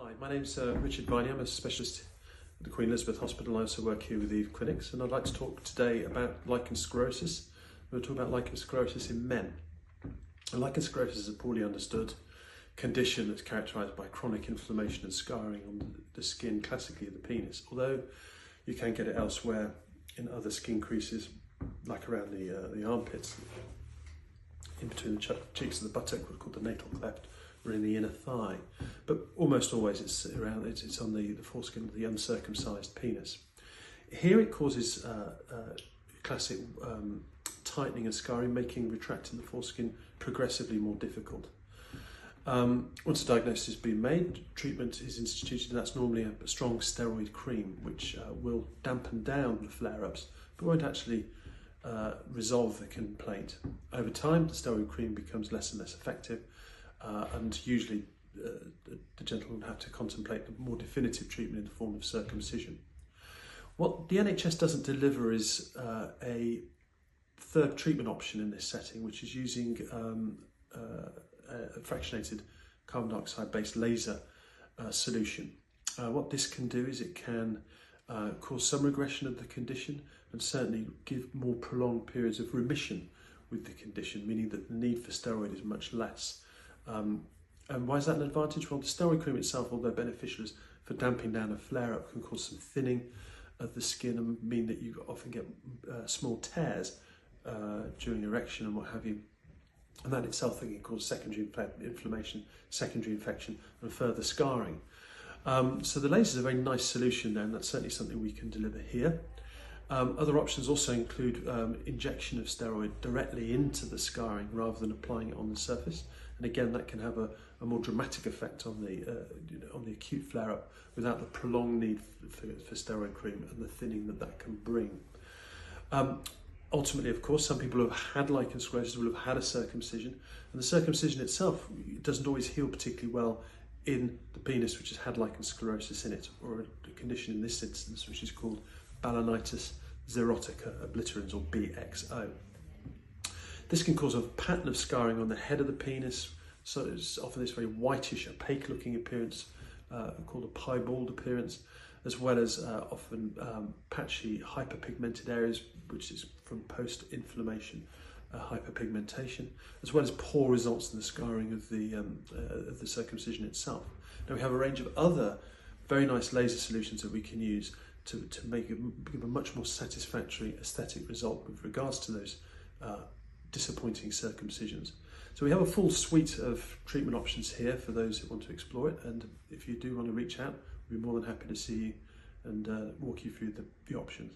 Hi, my name's Richard Viney. I'm a specialist at the Queen Elizabeth Hospital. I also work here with the clinics, and I'd like to talk today about lichen sclerosus. We're talking about lichen sclerosus in men. And lichen sclerosus is a poorly understood condition that's characterised by chronic inflammation and scarring on the skin, classically of the penis, although you can get it elsewhere in other skin creases, like around the armpits, in between the cheeks of the buttock, what's called the natal cleft, or in the inner thigh. But almost always it's on the foreskin of the uncircumcised penis. Here it causes classic tightening and scarring, making retracting the foreskin progressively more difficult. Once a diagnosis has been made, treatment is instituted, and that's normally a strong steroid cream, which will dampen down the flare-ups, but won't actually resolve the complaint. Over time, the steroid cream becomes less and less effective, and usually the gentleman will have to contemplate a more definitive treatment in the form of circumcision. What the NHS doesn't deliver is a third treatment option in this setting, which is using a fractionated carbon dioxide based laser solution. What this can do is it can cause some regression of the condition and certainly give more prolonged periods of remission with the condition, meaning that the need for steroid is much less. And why is that an advantage? Well, the steroid cream itself, although beneficial for damping down a flare-up, can cause some thinning of the skin and mean that you often get small tears during erection and what have you. And that itself can cause secondary inflammation, secondary infection, and further scarring. So the laser is a very nice solution there, and that's certainly something we can deliver here. Other options also include injection of steroid directly into the scarring rather than applying it on the surface. And again, that can have a more dramatic effect on the acute flare-up without the prolonged need for steroid cream and the thinning that can bring. Ultimately, of course, some people who have had lichen sclerosus will have had a circumcision, and the circumcision itself doesn't always heal particularly well in the penis which has had lichen sclerosus in it, or a condition in this instance which is called balanitis xerotica obliterans, or BXO. This can cause a pattern of scarring on the head of the penis, so it's often this very whitish, opaque looking appearance called a piebald appearance, as well as often patchy hyperpigmented areas, which is from post-inflammation hyperpigmentation, as well as poor results in the scarring of the circumcision itself. Now we have a range of other very nice laser solutions that we can use to give a much more satisfactory aesthetic result with regards to those disappointing circumcisions. So we have a full suite of treatment options here for those who want to explore it, and if you do want to reach out, we'd be more than happy to see you and walk you through the options.